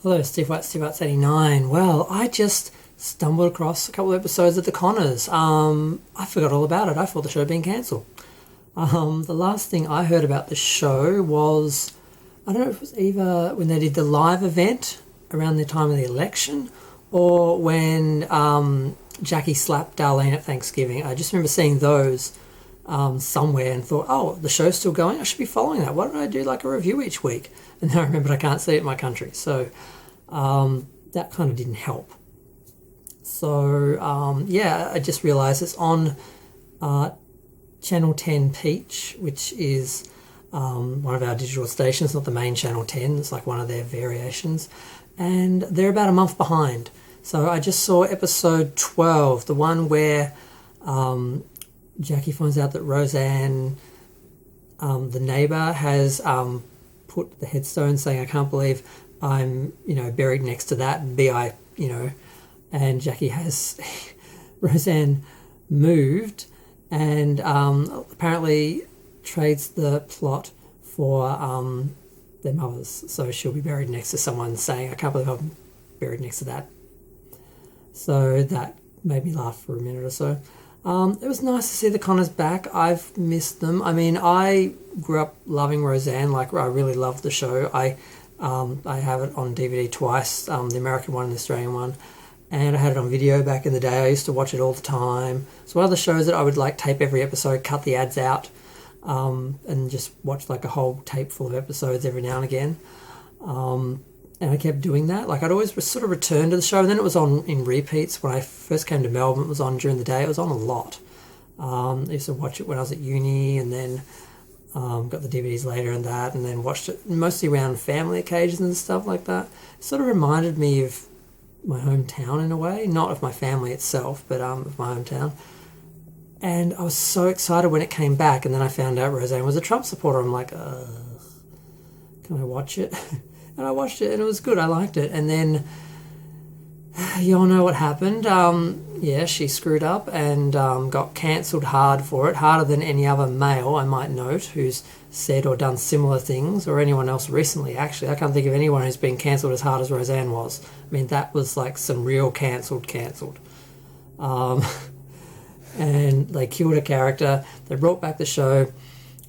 Hello, Steve White, Steve White's 89. Well, I just stumbled across a couple of episodes of The Connors. I forgot all about it. I thought the show had been cancelled. The last thing I heard about the show was, I don't know if it was either when they did the live event around the time of the election or when Jackie slapped Darlene at Thanksgiving. I just remember seeing those somewhere and thought, oh, the show's still going? I should be following that. Why don't I do like a review each week? And then I remembered I can't see it in my country. So that kind of didn't help. So, I just realised it's on Channel 10 Peach, which is one of our digital stations, not the main Channel 10. It's like one of their variations. And they're about a month behind. So I just saw episode 12, the one where Jackie finds out that Roseanne, the neighbour, has put the headstone saying, I can't believe I'm, buried next to that, B.I., and Jackie has Roseanne moved and apparently trades the plot for their mothers. So she'll be buried next to someone saying, I can't believe I'm buried next to that. So that made me laugh for a minute or so. It was nice to see the Connors back. I've missed them. I mean, I grew up loving Roseanne. Like, I really loved the show. I have it on DVD twice, the American one and the Australian one. And I had it on video back in the day. I used to watch it all the time. It's one of the shows that I would like tape every episode, cut the ads out, and just watch like a whole tape full of episodes every now and again. And I kept doing that. Like, I'd always sort of return to the show. And then it was on in repeats. When I first came to Melbourne, it was on during the day. It was on a lot. I used to watch it when I was at uni, and then got the DVDs later and that, and then watched it mostly around family occasions and stuff like that. It sort of reminded me of my hometown in a way. Not of my family itself, but of my hometown. And I was so excited when it came back, and then I found out Roseanne was a Trump supporter. I'm like, can I watch it? And I watched it, and it was good. I liked it. And then you all know what happened. She screwed up and got cancelled hard for it, harder than any other male, I might note, who's said or done similar things, or anyone else recently, actually. I can't think of anyone who's been cancelled as hard as Roseanne was. I mean, that was like some real cancelled. And they killed a character. They brought back the show.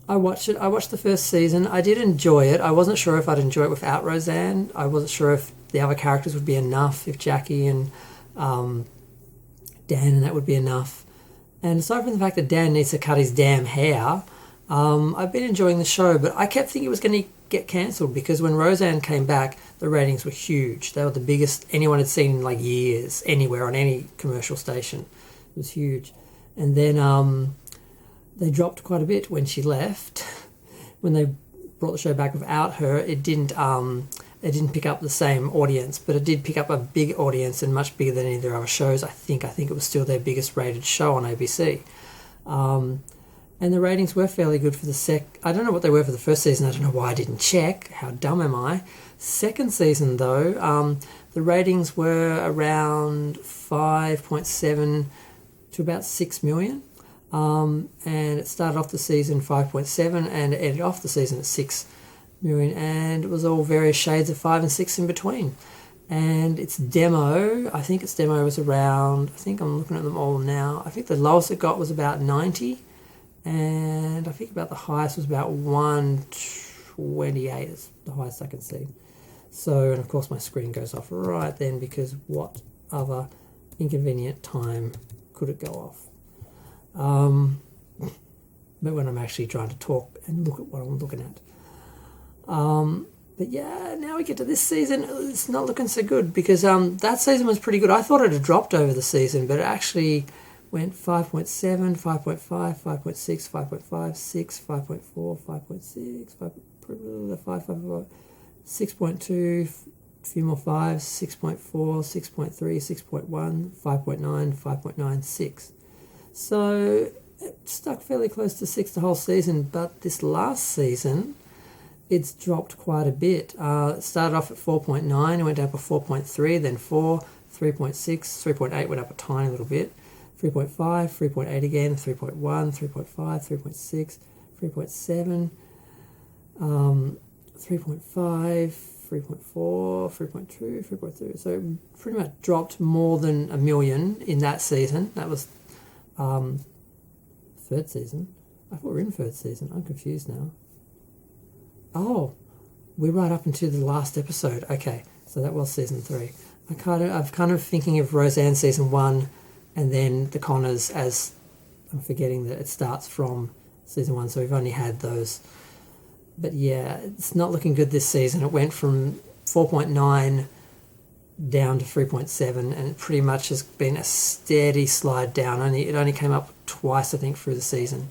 I watched it. I watched the first season. I did enjoy it. I wasn't sure if I'd enjoy it without Roseanne. I wasn't sure if the other characters would be enough, if Jackie and Dan and that would be enough. And aside from the fact that Dan needs to cut his damn hair, I've been enjoying the show, but I kept thinking it was going to get cancelled because when Roseanne came back, the ratings were huge. They were the biggest anyone had seen in like years, anywhere on any commercial station. It was huge. And then they dropped quite a bit when she left. When they brought the show back without her, it didn't pick up the same audience, but it did pick up a big audience and much bigger than any of their other shows. I think it was still their biggest rated show on ABC. And the ratings were fairly good for the I don't know what they were for the first season. I don't know why I didn't check. How dumb am I? Second season, though, the ratings were around 5.7 to about 6 million. And it started off the season 5.7 and it ended off the season at 6 million, and it was all various shades of 5 and 6 in between. And its demo was around, I think I'm looking at them all now, I think the lowest it got was about 90, and I think about the highest was about 128 is the highest I can see. So, and of course my screen goes off right then, because what other inconvenient time could it go off? But when I'm actually trying to talk and look at what I'm looking at. But yeah, now we get to this season. It's not looking so good because that season was pretty good. I thought it had dropped over the season, but it actually went 5.7, 5.5, 5.6, 5.5, 6, 5.4, 5.6, 5.5, 6.2, a few more 5s, 6.4, 6.3, 6.1, 5.9, 5.96. So it stuck fairly close to 6 the whole season, but this last season, it's dropped quite a bit. It started off at 4.9, it went up to 4.3, then 4, 3.6, 3.8 went up a tiny little bit, 3.5, 3.8 again, 3.1, 3.5, 3.6, 3.7, 3.5, 3.4, 3.2, 3.3. So it pretty much dropped more than 1 million in that season. That was third season. I thought we were in third season. I'm confused now. Oh, we're right up into the last episode. Okay, so that was season 3. I'm kind of thinking of Roseanne season 1, and then the Connors as I'm forgetting that it starts from season 1. So we've only had those. But yeah, it's not looking good this season. It went from 4.9 down to 3.7, and it pretty much has been a steady slide down. It only came up twice, I think, through the season.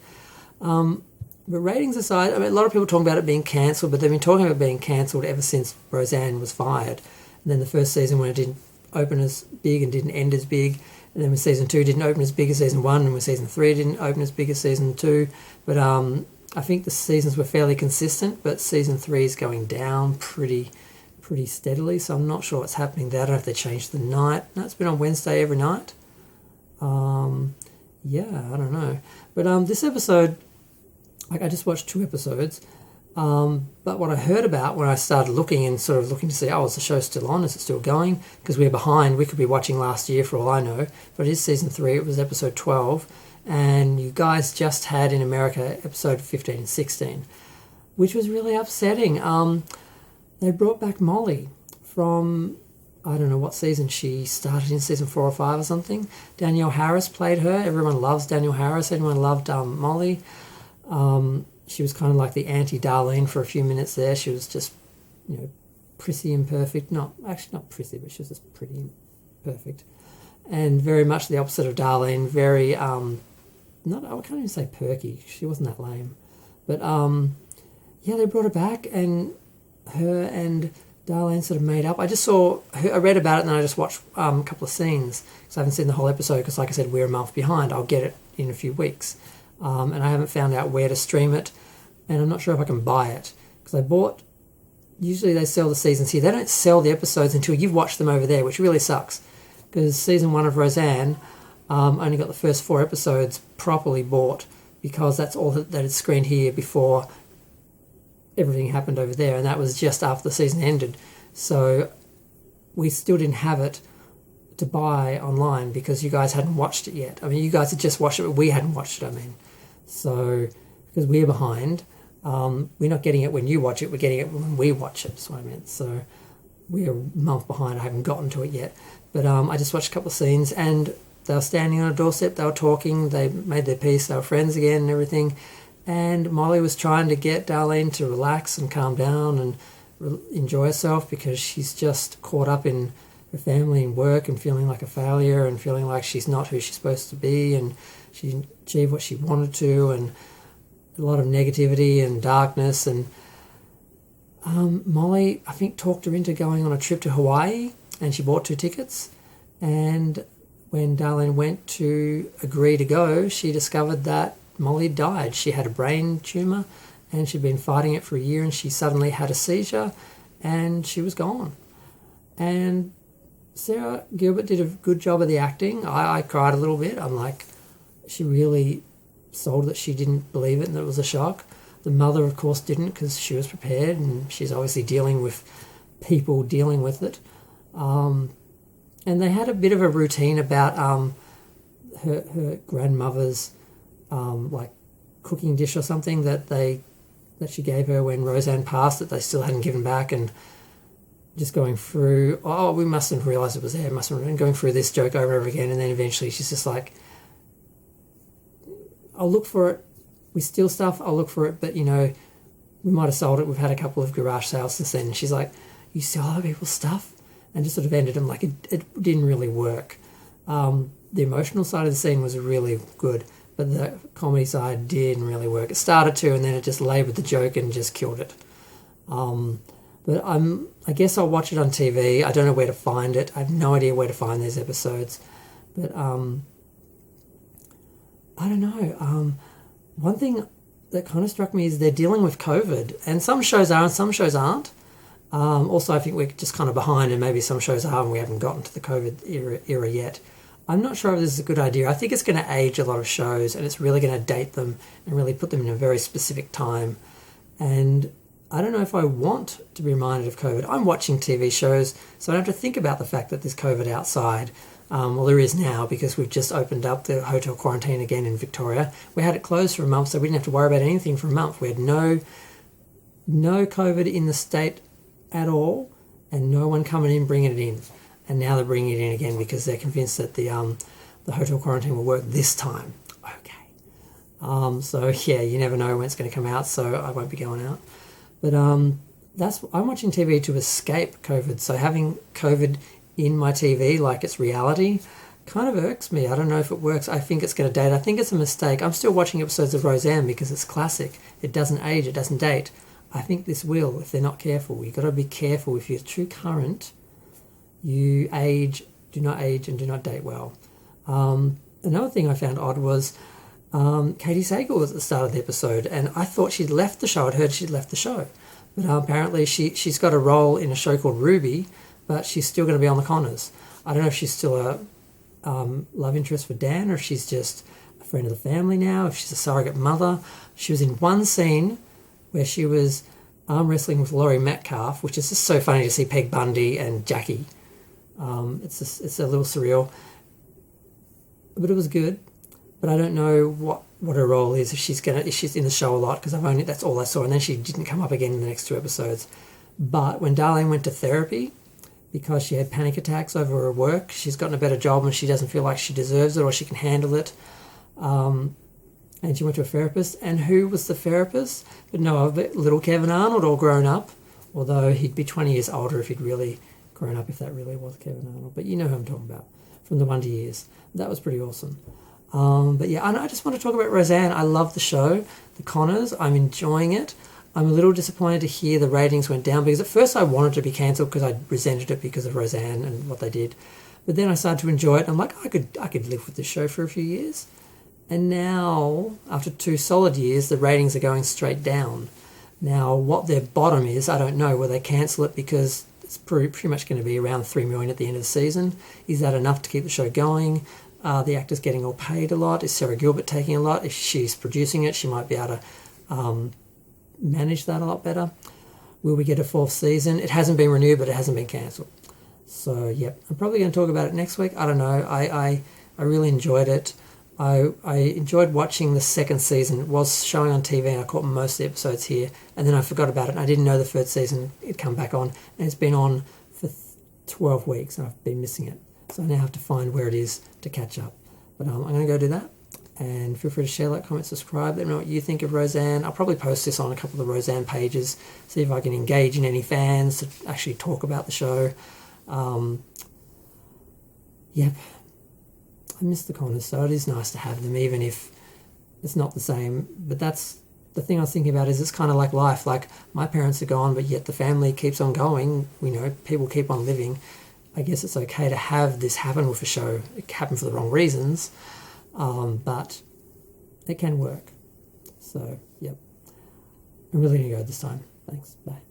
But ratings aside, I mean, a lot of people talk about it being cancelled, but they've been talking about being cancelled ever since Roseanne was fired. And then the first season when it didn't open as big and didn't end as big, and then when season 2 didn't open as big as season 1, and when season 3 didn't open as big as season 2. But I think the seasons were fairly consistent, but season 3 is going down pretty steadily, so I'm not sure what's happening there. I don't know if they changed the night. No, it's been on Wednesday every night. Yeah, I don't know. But this episode, I just watched 2 episodes, but what I heard about when I started looking to see, is the show still on? Is it still going? Because we're behind. We could be watching last year for all I know, but it is season 3. It was episode 12, and you guys just had in America episode 15 and 16, which was really upsetting. They brought back Molly from, I don't know what season she started in, season 4 or 5 or something. Danielle Harris played her. Everyone loves Danielle Harris. Everyone loved Molly. She was kind of like the anti-Darlene for a few minutes there. She was just, prissy and perfect. Not prissy, but she was just pretty perfect. And very much the opposite of Darlene. Very, I can't even say perky. She wasn't that lame. But, they brought her back, and her and Darlene sort of made up. I read about it, and then I just watched a couple of scenes, because I haven't seen the whole episode, because like I said, we're a month behind. I'll get it in a few weeks. And I haven't found out where to stream it, and I'm not sure if I can buy it, because usually they sell the seasons here. They don't sell the episodes until you've watched them over there, which really sucks, because season 1 of Roseanne only got the first 4 episodes properly bought, because that's all that had screened here before everything happened over there, and that was just after the season ended. So we still didn't have it to buy online, because you guys hadn't watched it yet. I mean, you guys had just watched it, but we hadn't watched it, So, because we're behind, we're not getting it when you watch it, we're getting it when we watch it, that's what I meant. So we're a month behind, I haven't gotten to it yet. But I just watched a couple of scenes, and they were standing on a doorstep, they were talking, they made their peace, they were friends again and everything. And Molly was trying to get Darlene to relax and calm down and enjoy herself, because she's just caught up in her family and work and feeling like a failure and feeling like she's not who she's supposed to be, and she didn't achieve what she wanted to, and a lot of negativity and darkness. And Molly, I think, talked her into going on a trip to Hawaii, and she bought 2 tickets. And when Darlene went to agree to go, she discovered that Molly died. She had a brain tumour, and she'd been fighting it for a year, and she suddenly had a seizure, and she was gone. And Sarah Gilbert did a good job of the acting. I cried a little bit. I'm like, she really sold that she didn't believe it and that it was a shock. The mother, of course, didn't, because she was prepared, and she's obviously dealing with people dealing with it. And they had a bit of a routine about her grandmother's cooking dish or something that she gave her when Roseanne passed, that they still hadn't given back, and just going through, we mustn't realise it was there, and going through this joke over and over again, and then eventually she's just like, I'll look for it, we steal stuff, I'll look for it, but we might have sold it, we've had a couple of garage sales since then, and she's like, you steal other people's stuff? And just sort of ended them like it didn't really work. The emotional side of the scene was really good, but the comedy side didn't really work. It started to, and then it just laboured the joke and just killed it. But I guess I'll watch it on TV. I don't know where to find it. I have no idea where to find these episodes. But I don't know. One thing that kind of struck me is they're dealing with COVID, and some shows are and some shows aren't. Also, I think we're just kind of behind, and maybe some shows are and we haven't gotten to the COVID era yet. I'm not sure if this is a good idea. I think it's going to age a lot of shows, and it's really going to date them and really put them in a very specific time. And I don't know if I want to be reminded of COVID. I'm watching TV shows, so I don't have to think about the fact that there's COVID outside. Well, there is now because we've just opened up the hotel quarantine again in Victoria. We had it closed for a month, so we didn't have to worry about anything for a month. We had no COVID in the state at all, and no one coming in bringing it in. And now they're bringing it in again because they're convinced that the hotel quarantine will work this time. Okay. So yeah, you never know when it's going to come out, so I won't be going out. But I'm watching TV to escape COVID. So having COVID in my TV like it's reality kind of irks me. I don't know if it works. I think it's going to date. I think it's a mistake. I'm still watching episodes of Roseanne because it's classic. It doesn't age. It doesn't date. I think this will if they're not careful. You've got to be careful. If you're too current, you do not age and do not date well. Another thing I found odd was Katie Sagal was at the start of the episode, and I thought she'd left the show. I'd heard she'd left the show. But apparently she's got a role in a show called Ruby, but she's still going to be on the Conners. I don't know if she's still a love interest for Dan or if she's just a friend of the family now, if she's a surrogate mother. She was in one scene where she was arm wrestling with Laurie Metcalf, which is just so funny to see Peg Bundy and Jackie. It's a little surreal. But it was good. But I don't know what her role is, if she's in the show a lot, because that's all I saw, and then she didn't come up again in the next 2 episodes. But when Darlene went to therapy because she had panic attacks over her work, she's gotten a better job and she doesn't feel like she deserves it or she can handle it. And she went to a therapist, and who was the therapist? But no, little Kevin Arnold, all grown up, although he'd be 20 years older if he'd really grown up, if that really was Kevin Arnold. But you know who I'm talking about, from the Wonder Years. That was pretty awesome. But yeah, I just want to talk about Roseanne. I love the show, The Conners. I'm enjoying it. I'm a little disappointed to hear the ratings went down because at first I wanted to be cancelled because I resented it because of Roseanne and what they did. But then I started to enjoy it. I'm like, I could live with this show for a few years. And now, after 2 solid years, the ratings are going straight down. Now, what their bottom is, I don't know. Will they cancel it because it's pretty much going to be around 3 million at the end of the season? Is that enough to keep the show going? Are the actors getting all paid a lot? Is Sarah Gilbert taking a lot? If she's producing it, she might be able to manage that a lot better. Will we get a 4th season? It hasn't been renewed, but it hasn't been cancelled. So, yep. I'm probably going to talk about it next week. I don't know. I really enjoyed it. I enjoyed watching the 2nd season. It was showing on TV and I caught most of the episodes here. And then I forgot about it. And I didn't know the 3rd season had come back on. And it's been on for 12 weeks and I've been missing it. So I now have to find where it is to catch up. But I'm going to go do that. And feel free to share, like, comment, subscribe. Let me know what you think of Roseanne. I'll probably post this on a couple of the Roseanne pages, see if I can engage in any fans to actually talk about the show. Yep. I miss the Conners, so it is nice to have them, even if it's not the same. But that's the thing I was thinking about, is it's kind of like life. Like, my parents are gone, but yet the family keeps on going. People keep on living. I guess it's okay to have this happen with a show. It happened for the wrong reasons, but it can work. So, yep. I'm really going to go this time. Thanks. Bye.